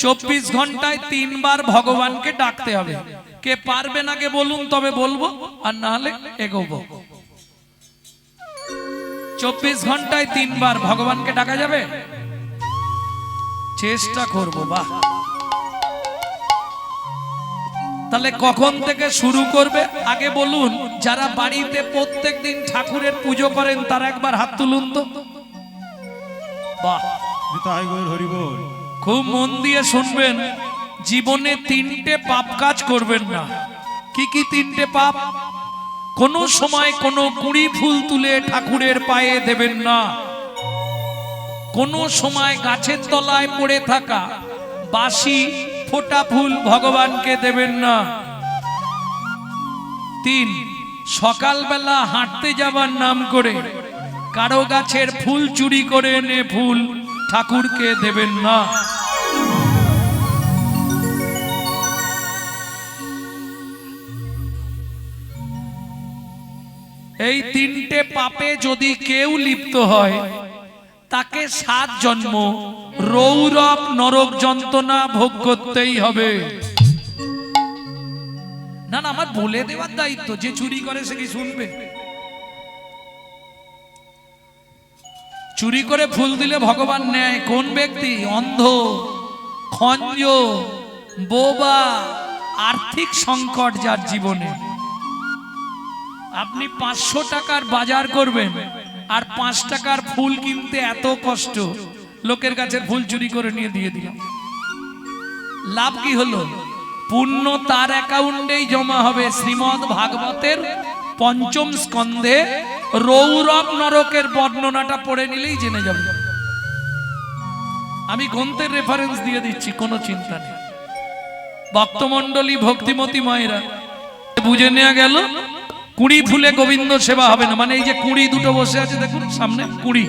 24 ঘন্টায় 3 বার ভগবানকে ডাকতে হবে। কে পারবে না কে বলুন, তবে বলবো, আর না হলে এগোবো। 24 ঘন্টায় 3 বার ভগবানকে ডাকা যাবে? চেষ্টা করবো। বাহ, তাহলে কখন থেকে শুরু করবে আগে বলুন। যারা বাড়িতে প্রত্যেকদিন ঠাকুরের পুজো করেন তারা একবার হাত তুলুন তো। বাহ, খুব মন দিয়ে শুনবেন। জীবনে 3টে পাপ কাজ করবেন না। কি কি 3টে পাপ? কোনো সময় কোনো কুঁড়ি ফুল তুলে ঠাকুরের পায়ে দেবেন না। কোনো সময় গাছের তলায় পড়ে থাকা বাসি ফোটা ফুল ভগবানকে দেবেন না। 3, সকালবেলা হাঁটতে যাবার নাম করে কারো গাছের ফুল চুরি করে এনে ফুল ঠাকুরকে দেবেন না। এই 3টে পাপে যদি কেউ লিপ্ত হয় তাকে 7 জন্ম রৌরব নরক যন্ত্রণা ভোগ করতেই হবে। না না, আমার বলে দেওয়ার দায়িত্ব। যে চুরি করে সে কি শুনবে? চুরি করে ফুল দিলে ভগবান নেয় কোন ব্যক্তি? অন্ধ, খঞ্জ, বোবা, আর্থিক সংকট যার জীবনে। আপনি 500 টাকার বাজার করবেন আর 5 টাকার ফুল কিনতে এত কষ্ট, লোকের কাছে ফুল চুরি করে নিয়ে দিয়ে দিলাম, লাভ কি হলো? পুণ্য তার অ্যাকাউন্টেই জমা হবে। শ্রীমদ্ ভাগবতের 5ম স্কন্ধে রৌরব নরকের বর্ণনাটা পড়ে নিলেই জেনে যাবে। আমি গ্রন্থের রেফারেন্স দিয়ে দিচ্ছি, কোনো চিন্তা নেই। ভক্তমণ্ডলী, ভক্তিমতী মায়েরা, বুঝে নেওয়া গেল কুঁড়ি ফুলে গোবিন্দ সেবা হবে না। মানে এই যে কুঁড়ি দুটো বসে আছে দেখুন সামনে, কুঁড়ি,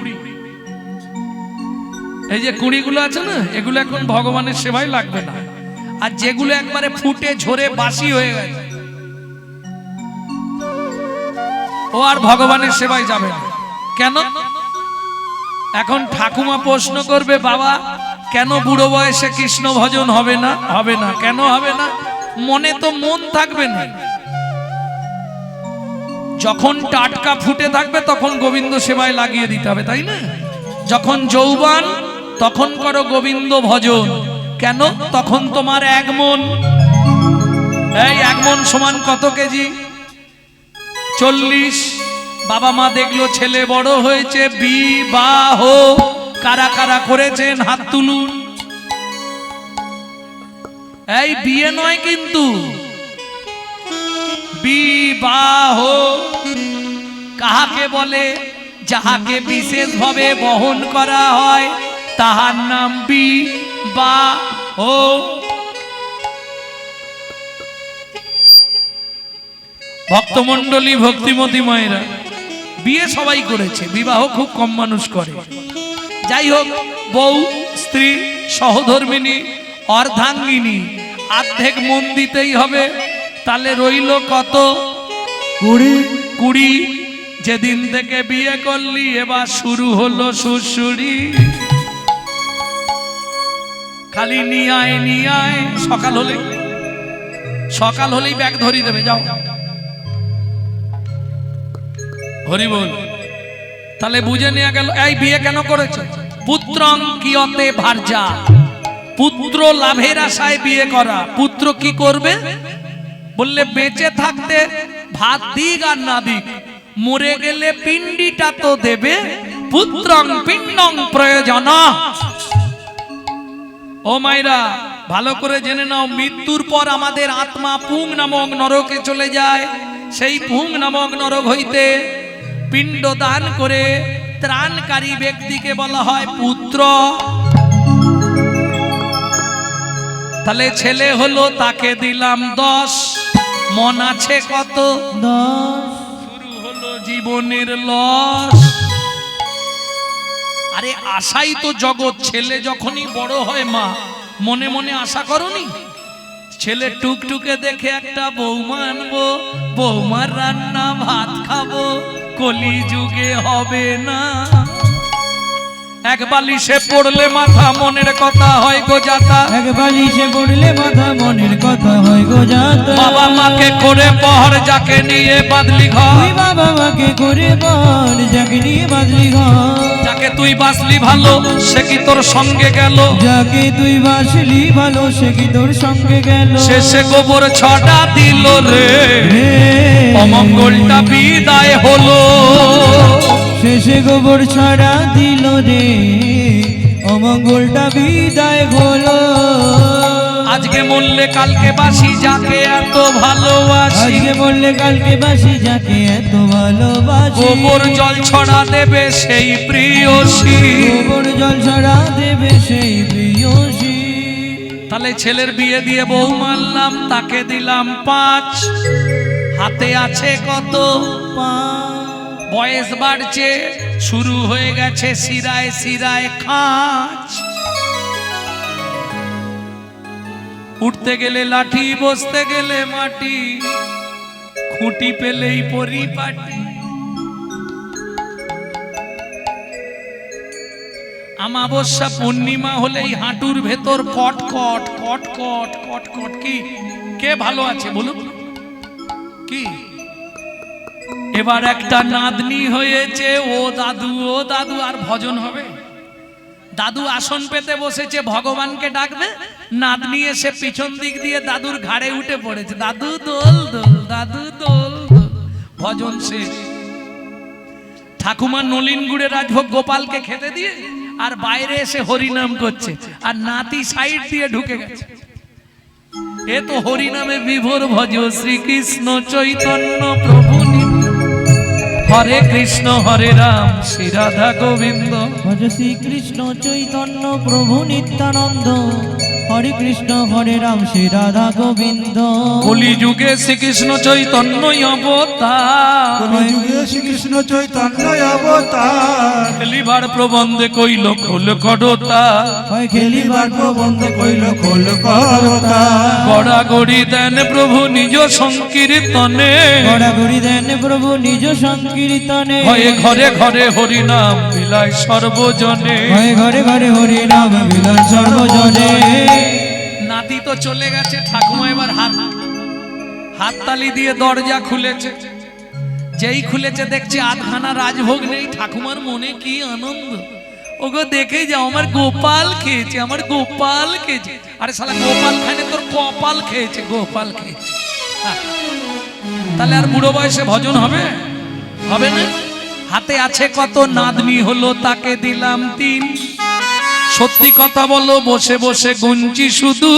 এই যে কুঁড়িগুলো আছে না, এগুলো এখন ভগবানের সেবায় লাগবে না। আর যেগুলো একবারে ফুটে ঝরে বাসি হয়ে গেছে, ও আর ভগবানের সেবায় যাবে না। কেন? এখন ঠাকুমা প্রশ্ন করবে, বাবা কেন বুড়ো বয়সে কৃষ্ণ ভজন হবে না? হবে না কেন হবে না? মনে তো মন থাকবে না। যখন টাটকা ফুটে থাকবে তখন গোবিন্দ সেবায় লাগিয়ে দিতে হবে, তাই না? যখন যৌবন তখন করো গোবিন্দ ভজন। কেন? তখন তোমার 1 মন। এই 1 মন সমান কত কেজি? 40। বাবা মা দেখলো ছেলে বড় হয়েছে, বিবাহ কারা কারা করেছেন হাত তুলুন। এই বিয়ে নয় কিন্তু, বিবাহ কাহাকে বলে? যাহাকে বিশেষভাবে বহন করা হয় তাহার নাম বিবাহ। ভক্তমণ্ডলী, ভক্তিমতী মায়েরা, বিয়ে সবাই করেছে, বিবাহ খুব কম মানুষ করে। যাই হোক, বউ, স্ত্রী, সহধর্মিনী, অর্ধাঙ্গিনী, অর্ধেক মন দিতেই হবে। তাহলে রইল কত? 20। যেদিন থেকে বিয়ে করলি এবার শুরু হলো সুরসুরি। খালি নিয়ে আয় নিয়ে আয়। সকাল হলেই ব্যাগ ধরিয়ে দেবে, যাও হরি বল। তাহলে বুঝে নেওয়া গেল এই বিয়ে কেন করেছে? পুত্রং কিয়তে ভার্যা, পুত্র লাভের আশায় বিয়ে করা। পুত্র কি করবে বললে? বেঁচে থাকতে ভাত দিক আর না দিক, মরে গেলে পিণ্ডিটা তো দেবে। পুত্রং পিণ্ডং প্রয়োজন। ও মাইরা, ভালো করে জেনে নাও, মৃত্যুর পর আমাদের আত্মা পুং নামক নরকে চলে যায়। সেই পুং নামক নরক হইতে পিণ্ড দান করে ত্রাণকারী ব্যক্তিকে বলা হয় পুত্র। তাহলে ছেলে হলো, তাকে দিলাম 10, মন আছে কত? 10। শুরু হলো জীবনের লস। আরে আশাই তো জগৎ। ছেলে যখনই বড় হয়, মা মনে মনে আশা করনি? ছেলে টুকটুকে দেখে একটা বৌমা আনবো, বৌমার রান্না ভাত খাবো, কলি যুগে হবে না। এক বালিশে পড়লে মাথা মনের কথা হয় গো যাতা, এক বালিশে পড়লে মাথা মনের কথা হয় গো যাতা। বাবা মাকে করে পহর যাকে নিয়ে বাদলি ঘর, তুই বাবা মাকে করে বল যাকে নিয়ে বাঁধলি ঘর। যাকে তুই বাসলি ভালো সে কি তোর সঙ্গে গেল, যাকে তুই বাসলি ভালো সে কি তোর সঙ্গে গেল। শেষে গোবর ছড়া দিল রে, অমঙ্গলটা বিদায় হলো। শেষে গোবর ছড়া দিল রে, অমঙ্গলটা বিদায় হলো। আজকে মরলে কালকে বাসি যাকে এত ভালোবাসি, আজকে বললে কালকে বাসি যাকে এত ভালোবাসি। গোবর জল ছড়া দেবে সেই প্রিয়সী, গোবর জল ছড়া দেবে সেই প্রিয়সী। তাহলে ছেলের বিয়ে দিয়ে বউ মানলাম, তাকে দিলাম 5, হাতে আছে কত, বয়স বাড়ছে, শুরু হয়ে গেছে শিরায় শিরায় খাঁচ। উঠতে গেলে লাঠি, বসতে গেলে মাটি, খুঁটি পেলেই পরিপাটি। আমাবস্যা পূর্ণিমা হলেই হাঁটুর ভেতর কটকট কটকট কটকট। কি কে ভালো আছে বলুন? কি এবার একটা নাতনি হয়েছে, ও দাদু আর ভজন হবে? দাদু আসন পেতে বসেছে, ভগবানকে ডাকবে, নাতনি এসে পিছন দিক দিয়ে দাদুর ঘাড়ে উঠে পড়েছে, দাদু দোল দোল, দাদু দোল দোল, ভজন শেষ। ঠাকুমা নলিন গুড়ে রাজভোগ গোপালকে খেতে দিয়ে আর বাইরে এসে হরিনাম করছে, আর নাতি সাইড দিয়ে ঢুকে গেছে। এ তো হরিনামে বিভোর ভজ, শ্রীকৃষ্ণ চৈতন্য প্রভু হরে কৃষ্ণ হরে রাম শ্রী রাধা গোবিন্দ। ভজ শ্রীকৃষ্ণ চৈতন্য প্রভু নিত্যানন্দ, হরে কৃষ্ণ হরে রাম শ্রী রাধা গোবিন্দ। কলিযুগে শ্রীকৃষ্ণ চৈতন্য অবতার, কলিযুগে শ্রীকৃষ্ণ চৈতন্য অবতার। খেলিবার প্রবন্ধে কইল খোল করতা, হয় খেলিবার প্রবন্ধ কইল খোল করতা। গড়াগড়ি দেন প্রভু নিজ সংকীর্তনে, গড়াগড়ি দেন প্রভু নিজ সংকীর্তনে। হয়ে ঘরে ঘরে হরিনাম বিলায় সর্বজনে, হয় ঘরে ঘরে হরি নাম বিলাস সর্বজনে। নাতি তো চলে গেছে, ঠাকুমা এবার হাততালি দিয়ে দরজা খুলেছে। যেই খুলেছে দেখছে আধখানা রাজভোগ নেই। ঠাকুমার মনে কি আনন্দ, ওগো দেখে যাও আমার গোপাল খেয়েছে, আমার গোপাল খেয়েছে। আরে শালা গোপাল খানে তোর কপাল খেয়েছে, গোপাল খেয়েছে। তাহলে আর বুড়ো বয়সে ভজন হবে? হবে না। হাতে আছে কত, নাতনি হলো তাকে দিলাম 3। সত্যি কথা বলো, বসে বসে গুনছি শুধু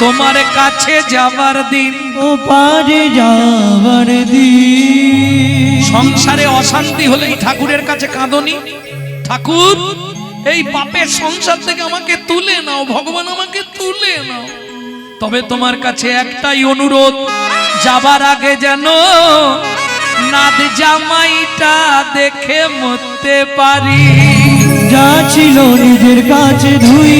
তোমার কাছে যাবার দিন, ও পারে যাবার দিন। সংসারে অশান্তি হলেই ঠাকুরের কাছে কাঁদনি, ঠাকুর এই পাপের সংসার থেকে আমাকে তুলে নাও, ভগবান আমাকে তুলে নাও। তবে তোমার কাছে একটাই অনুরোধ, যাবার আগে যেন নাদ জামাইটা দেখে মরতে পারি। যা ছিল নিজের কাছে ধুই,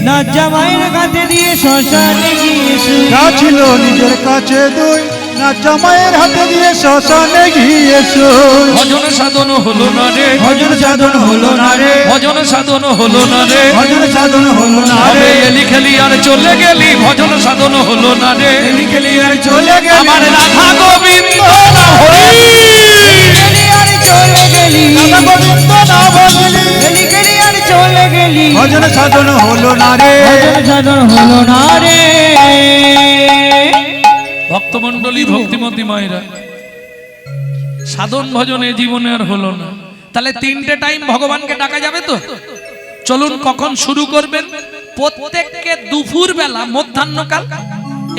না জামাইয়ের কাছে দিয়ে শ্মশানে গিয়ে শুই। যা ছিল নিজের কাছে দুই, না জামাইয়ের হাতে দিয়ে শ্মশানে গিয়ে শুই। ভজন সাধন হলো না রে, ভজন সাধন হলো না রে, ভজন সাধন হলো না রে, ভজন সাধন হলো না তবে রে। এলি খেলি আর চলে গেলি, ভজন সাধন হলো না রে। খেলি খেলি আর চলে গেলি, আমার রাধা গোবিন্দ না হরি, গেলি আর চলে গেলি, রাধা গোবিন্দ না বললি। গেলি গেলি আর চলে গেলি, ভজন সাধন হলো না রে, ভজন সাধন হলো না রে। ভক্তমণ্ডলী ভক্তিমতী মায়েরা, সাধন ভজনে জীবনে আর হলো না। তাহলে 3টে টাইম ভগবানকে ডাকা যাবে তো? চলুন কখন শুরু করবেন? প্রত্যেককে দুপুর বেলা, মধ্যাহ্নকাল।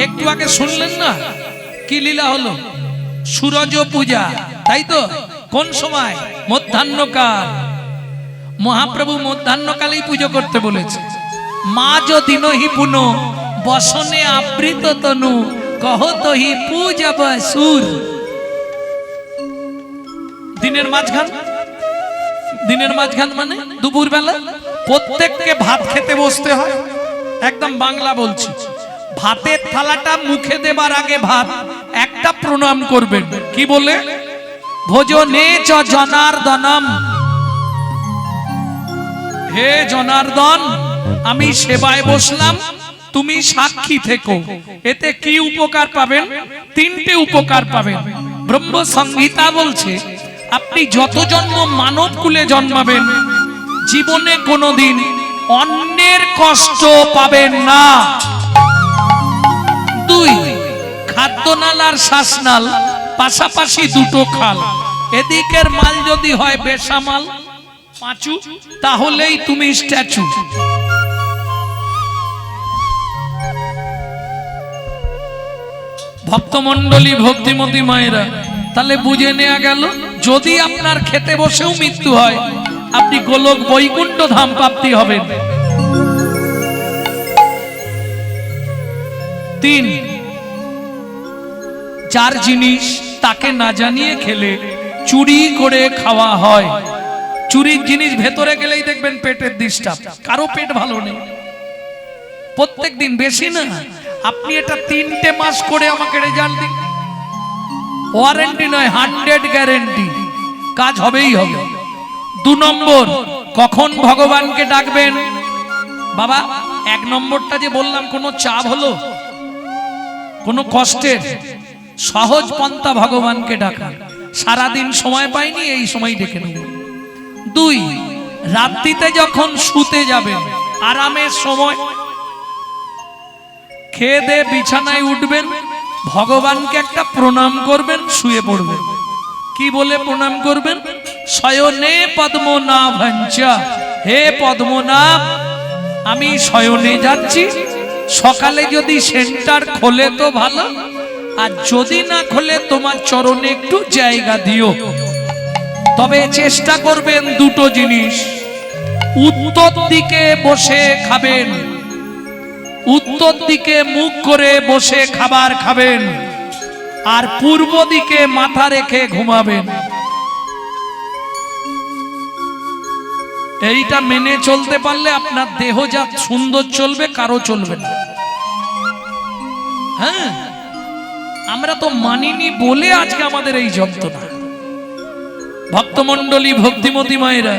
একটু আগে শুনলেন না কি লীলা হলো? সূরজ পূজা, তাই তো? কোন সময়? মধ্যাহ্নকাল। মহাপ্রভু মধ্যাহ্নকালেই পুজো করতে বলেছে। মা যদি নহি পুনো বসনে আবৃত তনু, কহত হি পূজা বসুর। দিনের মাঝখান মানে দুপুর বেলা প্রত্যেককে ভাত খেতে বসতে হয়। একদম বাংলা বলছি, ভাতের থালাটা মুখে দেবার আগে ভাত একটা প্রণাম করবেন। কি বলে? ভোজনে চ জনার্দনম। হে জনার্দন, আমি সেবায় বসলাম, তুমি সাক্ষী থেকো। এতে কি উপকার পাবেন? তিনটে উপকার পাবেন। ব্রহ্ম সংহিতা বলছে আপনি যত জন্ম মানব কুলে জন্মাবেন জীবনে কোনোদিন অন্যের কষ্ট পাবেন না। দুই, খাদ্যনাল আর শ্বাসনাল পাশাপাশি দুটো খাল, এদিকের মাল যদি হয় বেসামাল পাঁচু, তাহলেই তুমি স্ট্যাচু। ভক্তমণ্ডলী, ভক্তিমতী মায়েরা, তাহলে বুঝে নেওয়া গেল যদি আপনার খেতে বসেও মৃত্যু হয় আপনি গোলক বৈকুণ্ঠ ধাম প্রাপ্তি হবেন। তিন, যার জিনিস তাকে না জানিয়ে খেলে চুরি করে খাওয়া হয়। চুরির জিনিস ভেতরে গেলেই দেখবেন পেটের ডিস্টার্ব, কারো পেট ভালো নেই প্রত্যেক দিন, বেশি না। আপনি এটা 3টে মাস করে আমাকে রেজাল্ট দিন, ওয়ারেন্টি নয় 100 গ্যারেন্টি, কাজ হবেই হবে। 2 নম্বর, কখন ভগবানকে ডাকবেন? বাবা 1 নম্বরটা যে বললাম কোনো চাপ হলো, কোনো কষ্টের, সহজ পন্থা ভগবানকে ডাকা। সারাদিন সময় পাইনি, এই সময় ডেকে নেব। 2, রাত্রিতে যখন শুতে যাবেন আরামের সময় খেয়ে দিয়ে বিছানায় উঠবেন, ভগবানকে একটা প্রণাম করবেন, শুয়ে পড়বেন। কি বলে প্রণাম করবেন? শয়নে পদ্মনাভঞ্চা, হে পদ্মনাভ আমি শয়নে যাচ্ছি, সকালে যদি সেন্টার খোলে তো ভালো, আর যদি না খোলে তোমার চরণে একটু জায়গা দিও। তবে চেষ্টা করবেন দুটো জিনিস, উত্তর দিকে বসে খাবেন, উত্তর দিকে মুখ করে বসে খাবার খাবেন, আর পূর্ব দিকে মাথা রেখে ঘুমাবেন। এইটা মেনে চলতে পারলে আপনার দেহ যা সুন্দর চলবে, কারো চলবে না। হ্যাঁ, আমরা তো মানিনি বলে আজকে আমাদের এই যন্ত্রণা। ভক্তমণ্ডলী, ভক্তিমতী মায়েরা,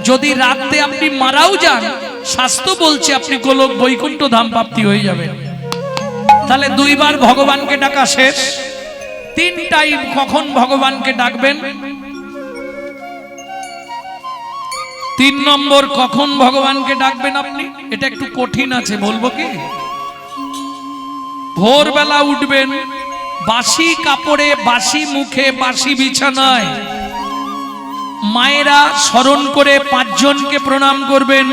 যদি রাতে আপনি মারাও যান, শাস্ত্র বলছে আপনি গোলক বৈকুণ্ঠ ধাম প্রাপ্তি হয়ে যাবে। তাহলে 2 বার ভগবানকে ডাকা শেষ। 3 টাইম কখন ভগবানকে ডাকবেন? 3 নম্বর, কখন ভগবানকে ডাকবেন আপনি? এটা একটু কঠিন আছে, বলবো কি? ভোরবেলা উঠবেন, বাসি কাপড়ে, বাসি মুখে, বাসি বিছানায় মায়েরা স্মরণ করে 5 জনকে প্রণাম করবেন,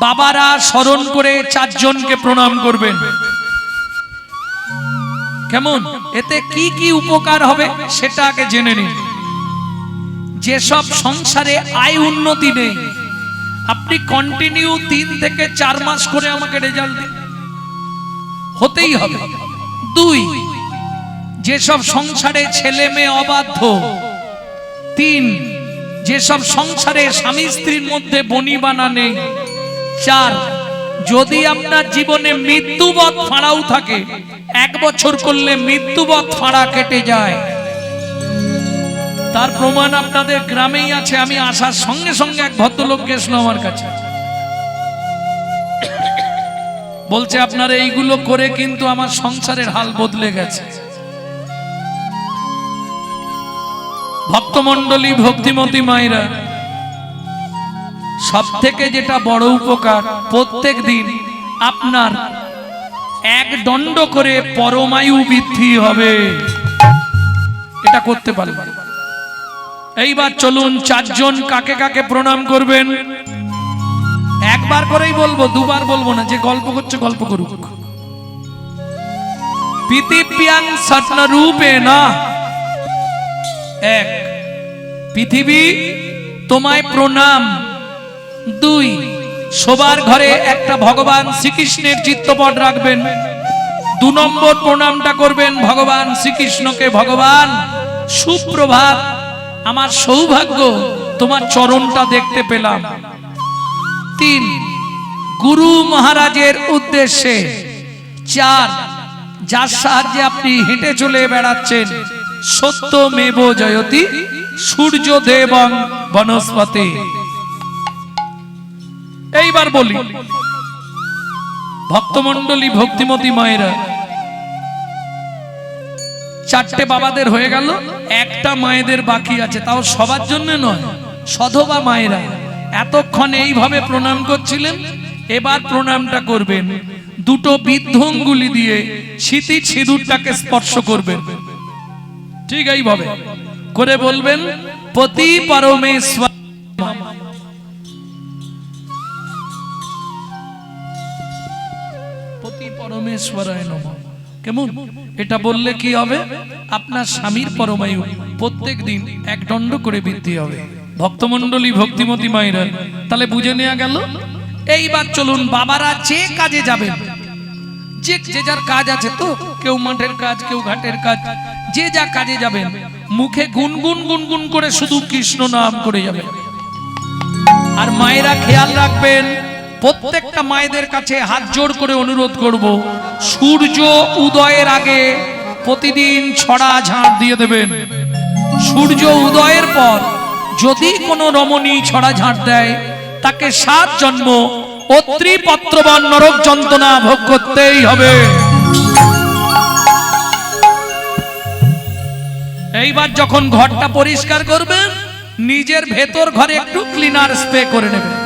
বাবারা স্মরণ করে 4 জনকে প্রণাম করবেন। কেমন? এতে কি কি উপকার হবে সেটা আগে জেনে নিন। যেসব সংসারে আয় উন্নতি নেই, আপনি কন্টিনিউ 3 থেকে 4 মাস করে আমাকে রেজাল্ট দিন, হতেই হবে। 2, যেসব সংসারে ছেলে মেয়ে অবাধ্য। 3, যেসব সংসারে স্বামী স্ত্রীর মধ্যে বনিবানা নেই। 4, যদি আপনার জীবনে মৃত্যুবৎ ফাঁড়াও থাকে, 1 বছর করলে মৃত্যুবৎ ফাঁড়া কেটে যায়। তার প্রমাণ আপনাদের গ্রামেই আছে। আমি আসার সঙ্গে সঙ্গে এক ভদ্রলোক গেছিল আমার কাছে, বলছে আপনারা এইগুলো করে কিন্তু আমার সংসারের হাল বদলে গেছে। ভক্তমণ্ডলী, ভক্তিমতী মায়েরা, সব থেকে যেটা বড় উপকার, প্রত্যেক দিন আপনার 1 দণ্ড করে পরমায়ু বৃদ্ধি হবে। এটা করতে পারবেন। এইবার চলুন 4 জন কাকে কাকে প্রণাম করবেন। 1 বার করেই বলবো, 2 বার বলবো না। যে গল্প করছে গল্প করুক। পৃথিব্যাং সৎনরূপেণ, 1, পৃথিবী তোমায় প্রণাম। 2, শোবার ঘরে একটা ভগবান শ্রীকৃষ্ণের চিত্রপট রাখবেন। 2 নম্বর প্রণামটা করবেন ভগবান শ্রীকৃষ্ণকে, ভগবান সুপ্রভাত, আমার সৌভাগ্য তোমার চরণটা দেখতে পেলাম। 3, গুরু মহারাজের উদ্দেশ্যে। 4, যার সাহায্যে আপনি হেঁটে চলে বেড়াচ্ছেন, সত্যমেব জয়তি সূর্য দেবং বনস্পতি। এইবার বলি ভক্তমণ্ডলী, ভক্তিমতী মায়েরা, চারটে বাবাদের হয়ে গেল, একটা মায়েদের বাকি আছে, তাও সবার জন্য নয়, সধবা মায়েরা এতক্ষণ এইভাবে প্রণাম করছিলেন, এবার প্রণামটা করবেন দুটো বিদ্ধঙ্গুলি দিয়ে স্মৃতি সিঁদুরটাকে স্পর্শ করবেন, ঠিক এইভাবে করে বলবেন পতি পরমেশ্বর, পতি পরমেশ্বরায় নমঃ। কেমন? এটা বললে কি হবে? আপনার স্বামীর পরমায়ু প্রত্যেক দিন 1 দণ্ড করে বৃদ্ধি হবে। ভক্তমণ্ডলী, ভক্তিমতী মায়েরা, তাহলে বুঝে নেওয়া গেল। এইবার চলুন বাবারা যে কাজে যাবেন, যে যার কাজ আছে, তো কেউ মাঠের কাজ, কেউ ঘাটের কাজ, যে যা কাজে যাবেন মুখে গুনগুন গুনগুন করে শুধু কৃষ্ণ নাম করে যাবেন। আর মায়েরা খেয়াল রাখবেন, প্রত্যেকটা মায়েদের কাছে হাত জোড় করে অনুরোধ করব, সূর্য উদয়ের আগে প্রতিদিন ছড়া ঝাড় দিয়ে দেবেন। সূর্য উদয়ের পর যদি কোনো রমণী ছড়া ঝাড় দেয়, তাকে 7 জন্ম অত্রি পত্রবান নরক যন্ত্রণা ভোগ করতেই হবে। এইবার যখন ঘরটা পরিষ্কার করবেন, নিজের ভেতর ঘরে একটু ক্লিনার স্প্রে করে নেবেন।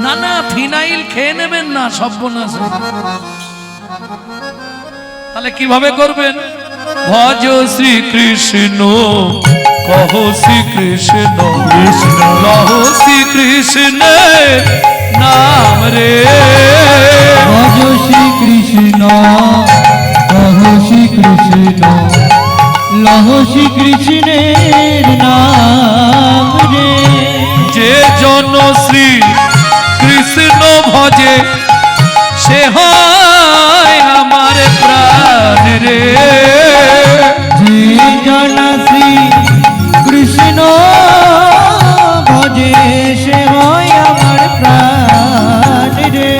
না না, ফিনাইল খেয়ে নেবেন না, সর্বনাশ। তাহলে কিভাবে করবেন? ভজ শ্রীকৃষ্ণ, কহ শ্রীকৃষ্ণ, লহ শ্রীকৃষ্ণের নাম রে। ভজ শ্রীকৃষ্ণ, কহ শ্রীকৃষ্ণ, লহ শ্রীকৃষ্ণের নাম রে। যে জন শ্রী কৃষ্ণ ভজে, সে হয় আমার প্রাণ রে। যে জন শ্রী কৃষ্ণ ভজে, সে হয় আমার প্রাণ রে।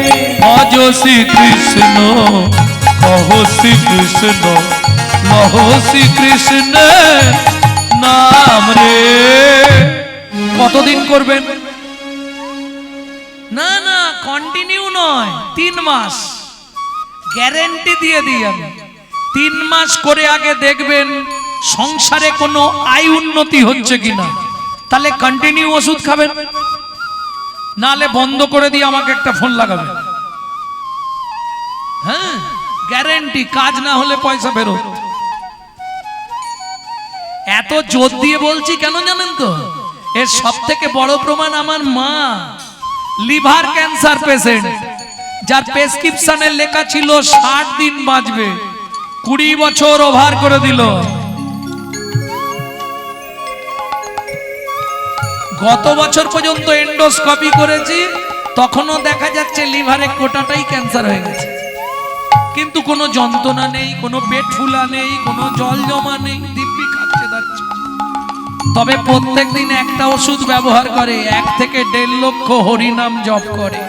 ভজ শ্রীকৃষ্ণ, কহ শ্রীকৃষ্ণ, লহ শ্রীকৃষ্ণ নাম রে। কতদিন করবেন? না না, কন্টিনিউ নয়, 3 মাস গ্যারেন্টি দিয়ে দিই আমি। 3 মাস করে আগে দেখবেন সংসারে কোনো আয় উন্নতি হচ্ছে কিনা, তাহলে কন্টিনিউ ওষুধ খাবেন, নালে বন্ধ করে দিয়ে আমাকে একটা ফোন লাগাবেন। হ্যাঁ, গ্যারেন্টি, কাজ না হলে পয়সা ফেরত। এত জোর দিয়ে বলছি কেন জানেন তো? এর সব থেকে বড় প্রমাণ আমার মা, লিভার ক্যান্সার পেশেন্ট, যার প্রেসক্রিপশনে লেখা ছিল 60 দিন বাঁচবে, 20 বছর ওভার করে দিল। গত বছর পর্যন্ত এন্ডোস্কোপি করেছি, তখনও দেখা যাচ্ছে লিভারে কোটাটাই ক্যান্সার হয়ে গেছে, কিন্তু কোনো যন্ত্রণা নেই, কোনো পেট ফুলা নেই, কোনো জল জমা নেই, দিব্যি খাচ্ছে দাচ্ছে। তবে প্রত্যেকদিন একটা ওষুধ ব্যবহার করে, 1 থেকে 1.5 লক্ষ হরিনাম জপ করে।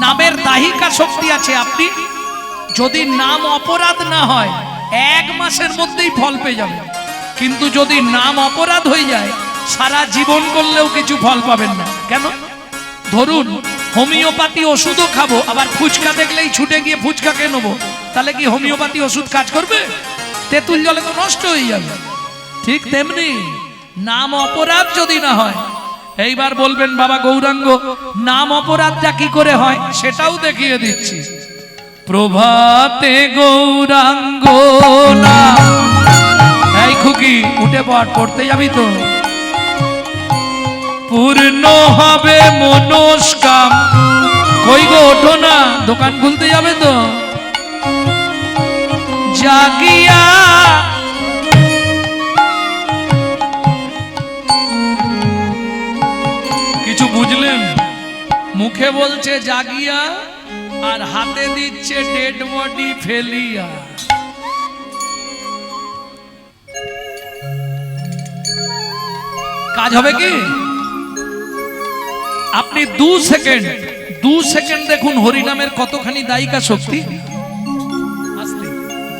নামের দাহিকা শক্তি আছে। আপনি যদি নাম অপরাধ না হয়, 1 মাসের মধ্যেই ফল পেয়ে যাবেন, কিন্তু যদি নাম অপরাধ হয়ে যায়, সারা জীবন করলেও কিছু ফল পাবেন না। কেন? ধরুন হোমিওপ্যাথি ওষুধও খাবো, আবার ফুচকা দেখলেই ছুটে গিয়ে ফুচকা খেয়ে নেবো, তাহলে কি হোমিওপ্যাথি ওষুধ কাজ করবে? তেঁতুল জলে তো নষ্ট হয়ে যাবে। ঠিক তেমনি নাম অপরাধ যদি না হয়, এইবার বলবেন বাবা গৌরাঙ্গ, নাম অপরাধটা কি করে হয় সেটাও দেখিয়ে দিচ্ছি। প্রভাতে গৌরাঙ্গ না, এই খুকি উঠে পড়, পড়তে যাবি তো? পূর্ণ হবে মনস্কাম। কই গো, ওঠো না, দোকান খুলতে যাবে তো? জাগিয়া কিছু বুঝলেন? মুখে বলছে জাগিয়া, আর হাতে দিচ্ছে ডেড বডি ফেলিয়া। কাজ হবে কি? আপনি 2 সেকেন্ড দেখুন হরিনামের কতখানি দায়িকা শক্তি।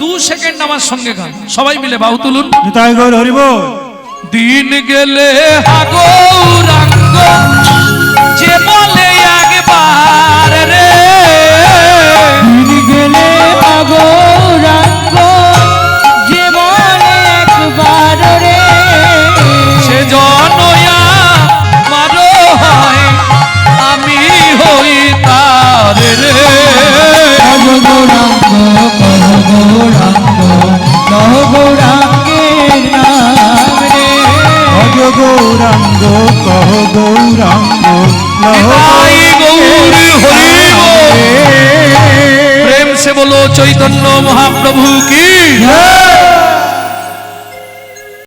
2 সেকেন্ড আমার সঙ্গে গান, সবাই মিলে বাহু তুলুন। নিতাই গৌর হরি বল। দিন গেলে হাগৌরাঙ্গ গৌরাঙ্গ নিতাই গৌর হরি বল। প্রেম से बोलो चैतन्य महाप्रभु की